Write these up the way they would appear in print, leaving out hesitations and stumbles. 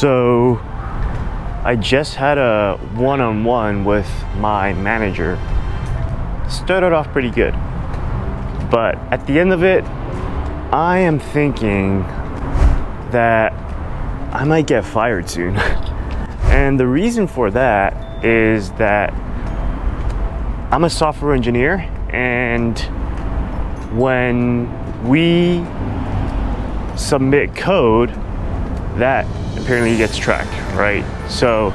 So I just had a one-on-one with my manager. Started off pretty good, but at the end of it, I am thinking that I might get fired soon. And the reason for that is that I'm a software engineer, and when we submit code, that apparently gets tracked, right? So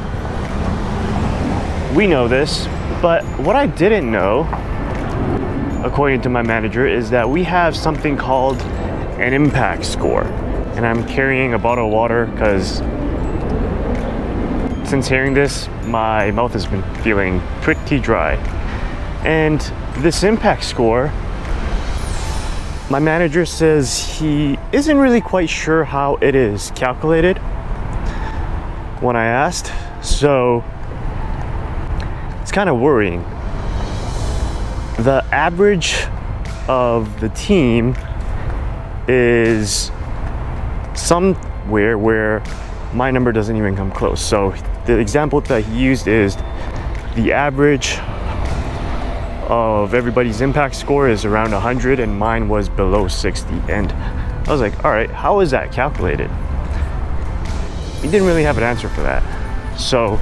we know this, but what I didn't know, according to my manager, is that we have something called an impact score. And I'm carrying a bottle of water because since hearing this, my mouth has been feeling pretty dry. And this impact score, my manager says he isn't really quite sure how it is calculated when I asked. So it's kind of worrying. The average of the team is somewhere where my number doesn't even come close. So the example that he used is the average of everybody's impact score is around 100 and mine was below 60. And I was like, all right, how is that calculated? He didn't really have an answer for that. So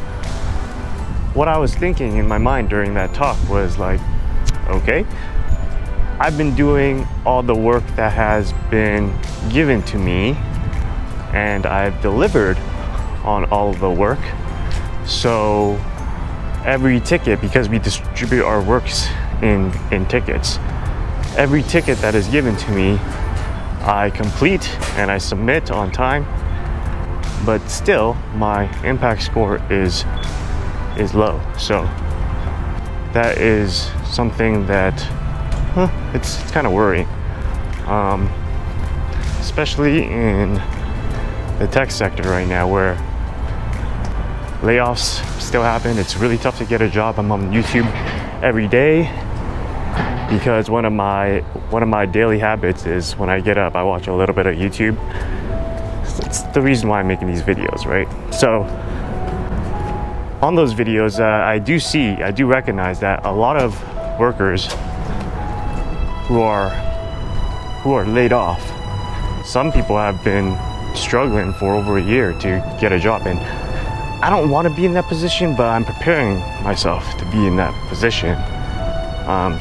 what I was thinking in my mind during that talk was like, okay, I've been doing all the work that has been given to me and I've delivered on all of the work. So every ticket, because we distribute our works in tickets, every ticket that is given to me, I complete and I submit on time, but still my impact score is low. So that is something that it's kind of worrying, especially in the tech sector right now where layoffs still happen. It's really tough to get a job. I'm on YouTube every day because one of my daily habits is when I get up, I watch a little bit of YouTube. It's the reason why I'm making these videos, right? So on those videos, I do recognize that a lot of workers who are laid off, some people have been struggling for over a year to get a job, and I don't want to be in that position, but I'm preparing myself to be in that position.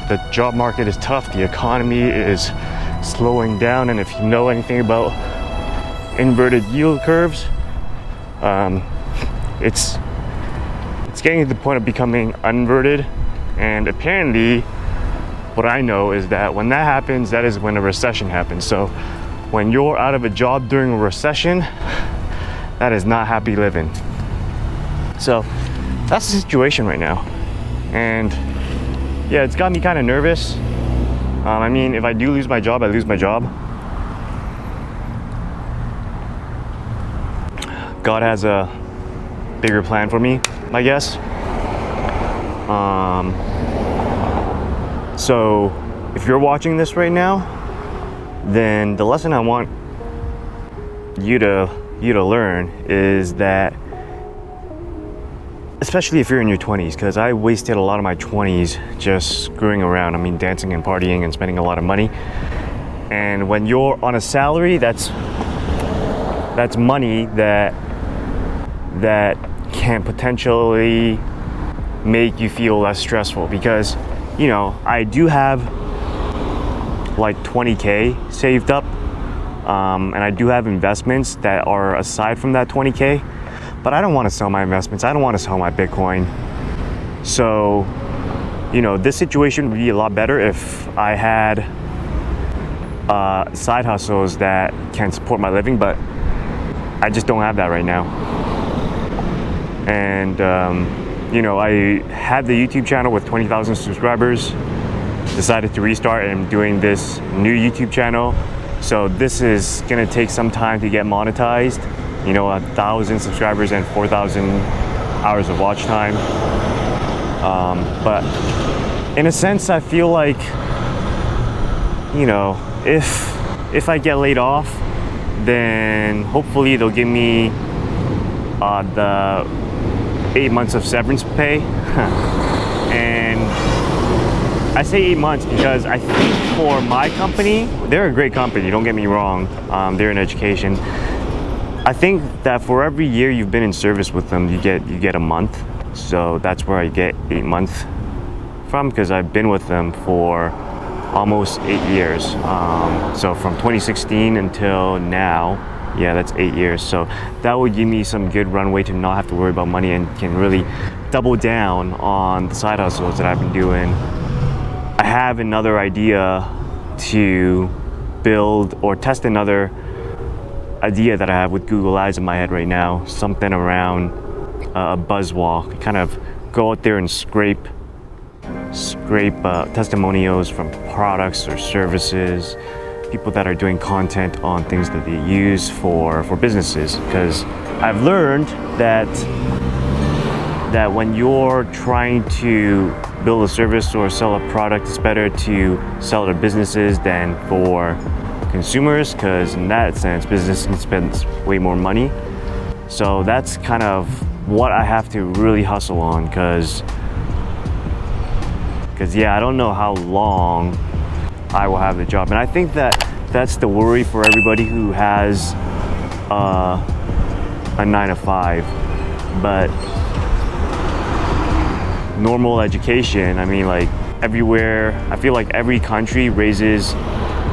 The job market is tough, the economy is slowing down, and if you know anything about inverted yield curves, it's getting to the point of becoming inverted. And apparently what I know is that when that happens, that is when a recession happens. So when you're out of a job during a recession, that is not happy living. So that's the situation right now. And yeah, it's got me kind of nervous. I mean, if I do lose my job, I lose my job. God has a bigger plan for me, I guess. So if you're watching this right now, then the lesson I want you to learn is that, especially if you're in your 20s, because I wasted a lot of my 20s just screwing around. I mean, dancing and partying and spending a lot of money. And when you're on a salary, that's money that can potentially make you feel less stressful, because you know, I do have like 20K saved up, and I do have investments that are aside from that 20K, but I don't want to sell my investments. I don't want to sell my Bitcoin. So, you know, this situation would be a lot better if I had side hustles that can support my living, but I just don't have that right now. And you know, I had the YouTube channel with 20,000 subscribers, decided to restart, and I'm doing this new YouTube channel. So this is gonna take some time to get monetized. You know, 1,000 subscribers and 4,000 hours of watch time. But in a sense, I feel like, you know, if I get laid off, then hopefully they'll give me the 8 months of severance pay. And I say 8 months because I think for my company, they're a great company, don't get me wrong, they're in education. I think that for every year you've been in service with them, you get a month. So that's where I get 8 months from, because I've been with them for almost 8 years. So from 2016 until now, yeah, that's 8 years. So that would give me some good runway to not have to worry about money and can really double down on the side hustles that I've been doing. I have another idea to build or test another idea that I have with Google Ads in my head right now, something around a buzz wall. Kind of go out there and scrape testimonials from products or services, people that are doing content on things that they use for businesses. Because I've learned that when you're trying to build a service or sell a product, it's better to sell to businesses than for consumers, because in that sense, business spends way more money. So that's kind of what I have to really hustle on, because yeah, I don't know how long I will have the job. And I think that's the worry for everybody who has a 9-to-5. But normal education, I mean, like everywhere, I feel like every country raises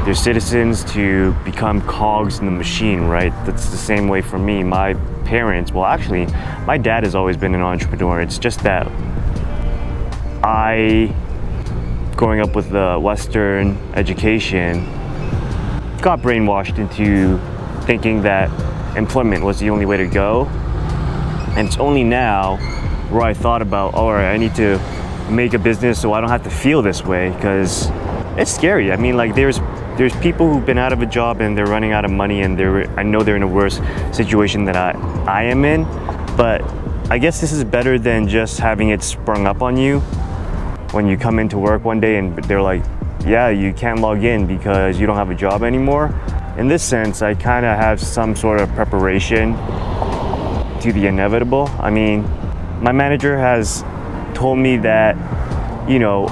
their citizens to become cogs in the machine, right? That's the same way for me. My parents, well, actually, my dad has always been an entrepreneur. It's just that growing up with the Western education, got brainwashed into thinking that employment was the only way to go. And it's only now where I thought about, all right, I need to make a business so I don't have to feel this way, because it's scary. I mean, like there's people who've been out of a job and they're running out of money, and I know they're in a worse situation that I am in, but I guess this is better than just having it sprung up on you when you come into work one day and they're like, yeah, you can't log in because you don't have a job anymore. In this sense, I kind of have some sort of preparation to the inevitable. I mean, my manager has told me that, you know,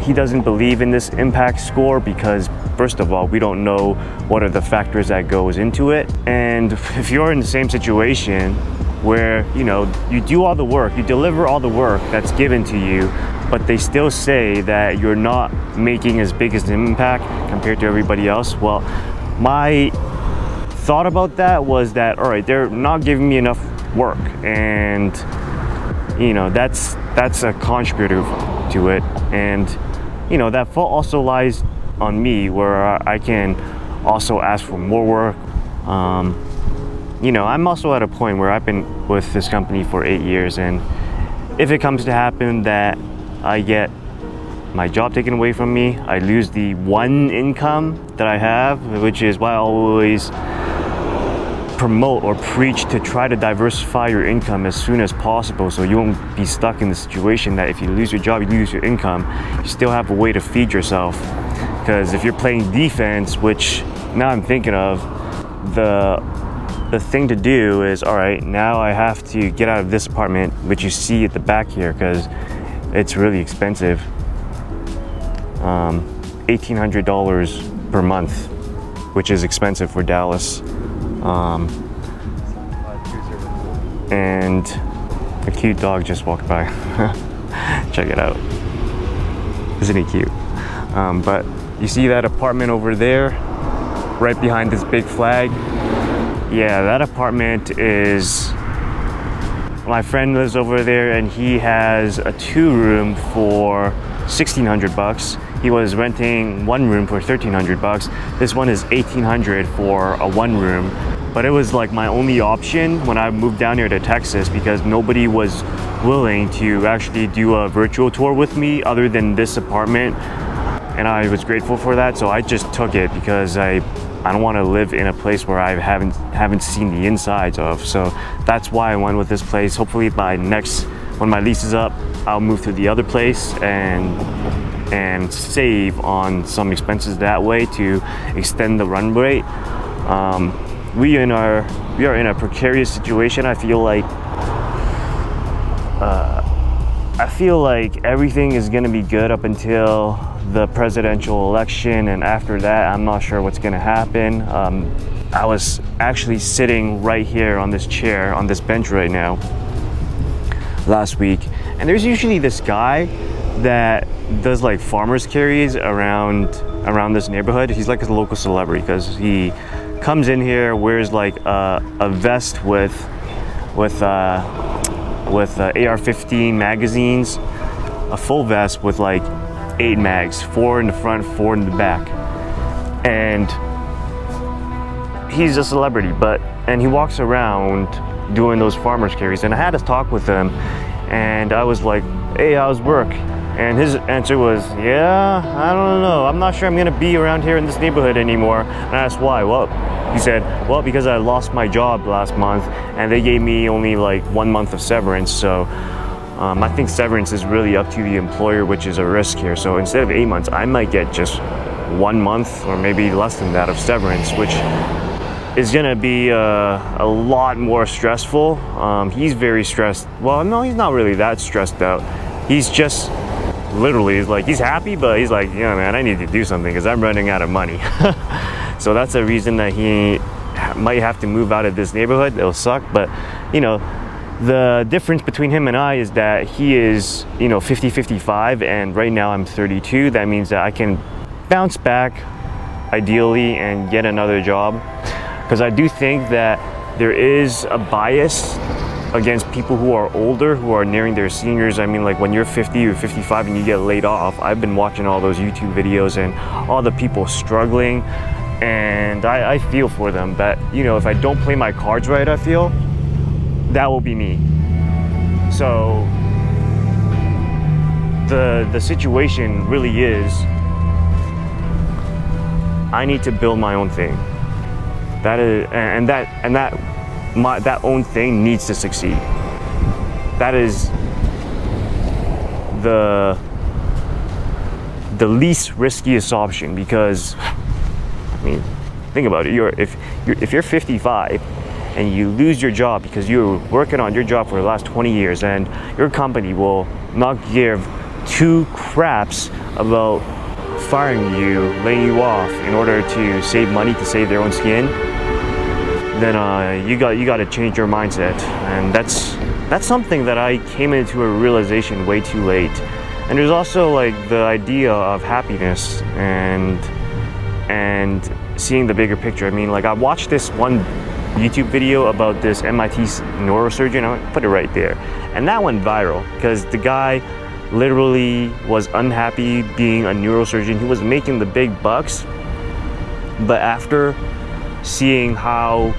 he doesn't believe in this impact score because, first of all, we don't know what are the factors that goes into it. And if you're in the same situation where, you know, you do all the work, you deliver all the work that's given to you, but they still say that you're not making as big as an impact compared to everybody else. Well, my thought about that was that, all right, they're not giving me enough work, and you know, that's a contributor to it. And you know, that fault also lies on me, where I can also ask for more work. You know, I'm also at a point where I've been with this company for 8 years, and if it comes to happen that I get my job taken away from me, I lose the one income that I have, which is why I always promote or preach to try to diversify your income as soon as possible, so you won't be stuck in the situation that if you lose your job, you lose your income, you still have a way to feed yourself. Because if you're playing defense, which now I'm thinking of, the thing to do is, all right, now I have to get out of this apartment, which you see at the back here, because it's really expensive. $1,800 per month, which is expensive for Dallas. And a cute dog just walked by. Check it out. Isn't he cute? But you see that apartment over there, right behind this big flag? Yeah, that apartment is, my friend lives over there, and he has a 2-room for $1,600. He was renting 1 room for $1,300. This one is $1,800 for a 1-room. But it was like my only option when I moved down here to Texas, because nobody was willing to actually do a virtual tour with me other than this apartment. And I was grateful for that, so I just took it, because I don't want to live in a place where I haven't seen the insides of. So that's why I went with this place. Hopefully when my lease is up, I'll move to the other place and save on some expenses that way to extend the run rate. we are in a precarious situation. I feel like everything is going to be good up until the presidential election, and after that I'm not sure what's going to happen. I was actually sitting right here on this chair, on this bench right now, last week, and there's usually this guy that does like farmers carries around this neighborhood. He's like a local celebrity because he comes in here, wears like a vest with AR-15 magazines, a full vest with like 8 mags, 4 in the front, 4 in the back, and he's a celebrity. And he walks around doing those farmers carries, and I had to talk with him, and I was like, "Hey, how's work?" And his answer was, "Yeah, I don't know. I'm not sure I'm gonna be around here in this neighborhood anymore." And I asked why. Well, he said, "Well, because I lost my job last month, and they gave me only like 1 month of severance. So I think severance is really up to the employer, which is a risk here. So instead of 8 months, I might get just 1 month or maybe less than that of severance, which is gonna be a lot more stressful." He's very stressed. Well, no, he's not really that stressed out. He's just literally like, he's happy, but he's like, "Yeah, man, I need to do something because I'm running out of money." So that's a reason that he might have to move out of this neighborhood. It'll suck, but you know, the difference between him and I is that he is, 50-55, and right now I'm 32. That means that I can bounce back ideally and get another job, because I do think that there is a bias against people who are older, who are nearing their seniors. I mean, like when you're 50 or 55 and you get laid off, I've been watching all those YouTube videos and all the people struggling, and I feel for them. But if I don't play my cards right, I feel that will be me. So the situation really is, I need to build my own thing. That is, and that own thing needs to succeed. That is the least riskiest option, because I mean, think about it. If you're 55 and you lose your job because you're working on your job for the last 20 years, and your company will not give 2 craps about firing you, laying you off in order to save money, to save their own skin, then you got to change your mindset. And that's something that I came into a realization way too late. And there's also like the idea of happiness and seeing the bigger picture. I mean, like I watched this one YouTube video about this MIT neurosurgeon. I'll put it right there, and that went viral because the guy literally was unhappy being a neurosurgeon. He was making the big bucks, but after seeing how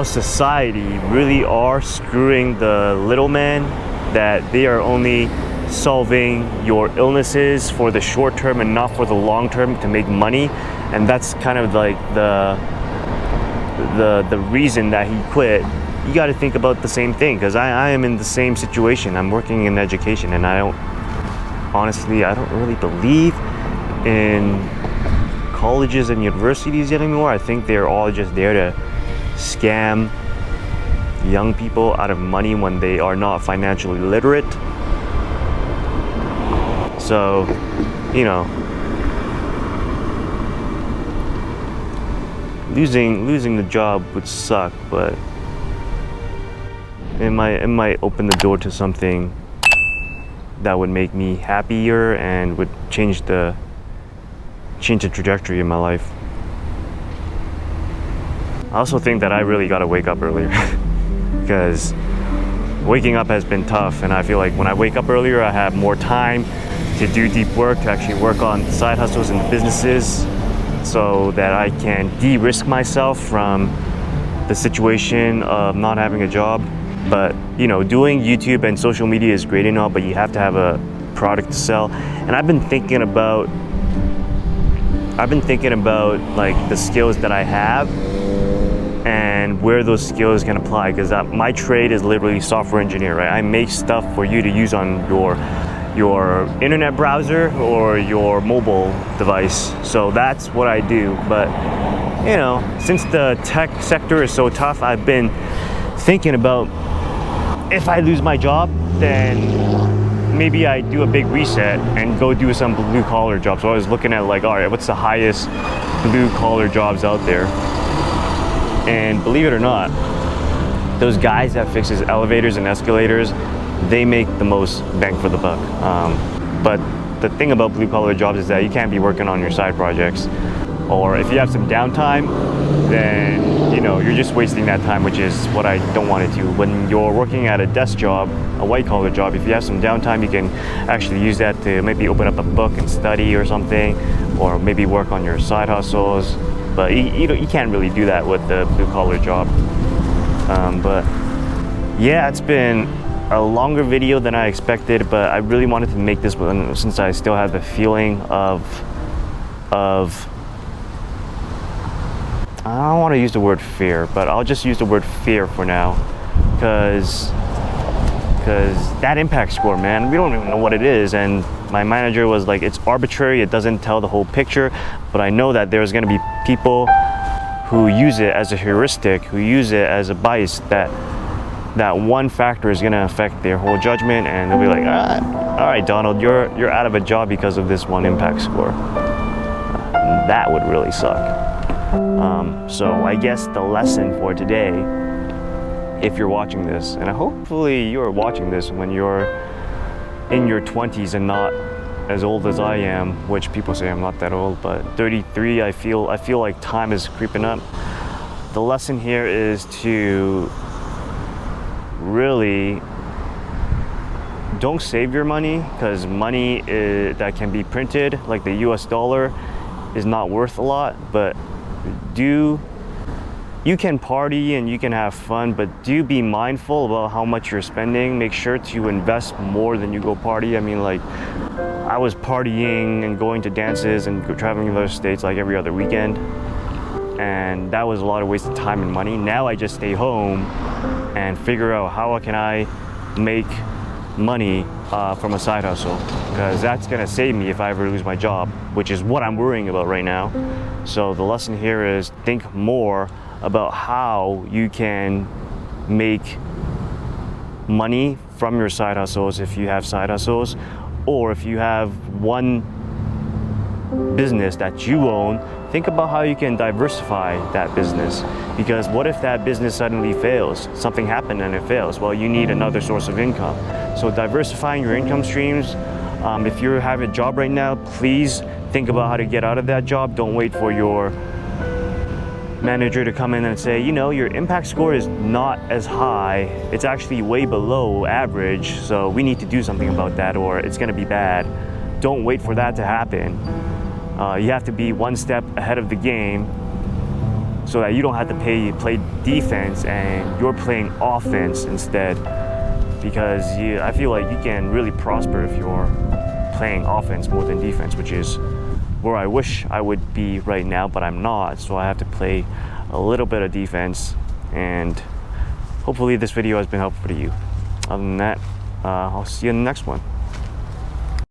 society really are screwing the little man, that they are only solving your illnesses for the short term and not for the long term to make money, and that's kind of like the reason that he quit. You got to think about the same thing, because I am in the same situation. I'm working in education, and I don't really believe in colleges and universities anymore. I think they're all just there to scam young people out of money when they are not financially literate. So, losing the job would suck, but it might open the door to something that would make me happier and would change the trajectory in my life. I also think that I really gotta wake up earlier because waking up has been tough, and I feel like when I wake up earlier, I have more time to do deep work, to actually work on side hustles and businesses, so that I can de-risk myself from the situation of not having a job. But doing YouTube and social media is great and all, but you have to have a product to sell. And I've been thinking about like the skills that I have and where those skills can apply, because my trade is literally software engineer, right? I make stuff for you to use on your internet browser or your mobile device. So that's what I do. But you know, since the tech sector is so tough, I've been thinking about if I lose my job, then maybe I do a big reset and go do some blue collar jobs. So I was looking at like, all right, what's the highest blue collar jobs out there? And believe it or not, those guys that fixes elevators and escalators, they make the most bang for the buck. But the thing about blue collar jobs is that you can't be working on your side projects, or if you have some downtime, then you know you're just wasting that time, which is what I don't want to do. When you're working at a desk job, a white collar job, if you have some downtime, you can actually use that to maybe open up a book and study or something, or maybe work on your side hustles. But you can't really do that with the blue collar job. But yeah, it's been a longer video than I expected, but I really wanted to make this one since I still have the feeling of I don't want to use the word fear, but I'll just use the word fear for now, because that impact score, man, we don't even know what it is. And my manager was like, it's arbitrary, it doesn't tell the whole picture, but I know that there's going to be people who use it as a heuristic, who use it as a bias, that one factor is going to affect their whole judgment, and they'll be like, all right, Donald, you're out of a job because of this one impact score. That would really suck. So I guess the lesson for today, if you're watching this, and hopefully you're watching this when you're in your 20s and not as old as I am, which people say I'm not that old, but 33, I feel like time is creeping up. The lesson here is to really don't save your money, because money that can be printed, like the US dollar, is not worth a lot. But you can party and you can have fun, but do be mindful about how much you're spending. Make sure to invest more than you go party. I mean, like, I was partying and going to dances and traveling to other states like every other weekend, and that was a lot of wasted time and money. Now I just stay home and figure out how can I make money from a side hustle, because that's gonna save me if I ever lose my job, which is what I'm worrying about right now. So the lesson here is think more about how you can make money from your side hustles, if you have side hustles, or if you have one business that you own, think about how you can diversify that business. Because what if that business suddenly fails? Something happened and it fails. Well, you need another source of income. So diversifying your income streams. If you have a job right now, please think about how to get out of that job. Don't wait for your manager to come in and say, you know, your impact score is not as high. It's actually way below average. So we need to do something about that, or it's going to be bad. Don't wait for that to happen. You have to be one step ahead of the game, so that you don't have to play defense and you're playing offense instead. Because I feel like you can really prosper if you're playing offense more than defense, which is where I wish I would be right now, but I'm not. So I have to play a little bit of defense, and hopefully this video has been helpful to you. Other than that, I'll see you in the next one.